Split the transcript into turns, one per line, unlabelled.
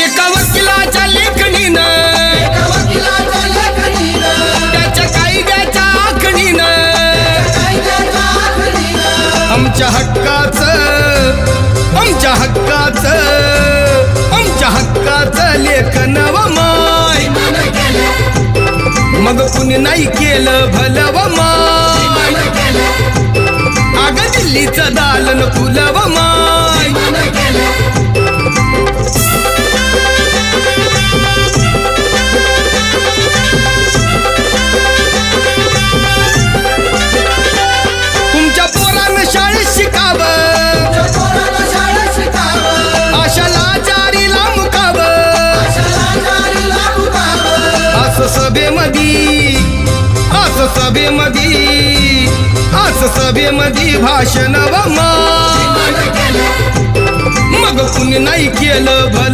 एका वकिलाच्या लेखणीनं त्याच्या कायद्याच्या आखणीनं आमच्या हक्काचं लेखन व माय मग कुणी नाही केलं भलं व माय अग दिल्लीचं दालन फुलं व माय तुमच्या पोरानं शाळेत शिकावं आशाला जारीला मुकावं असं सभेमधी भाषण व माय मग कुणी नाही केलं भलं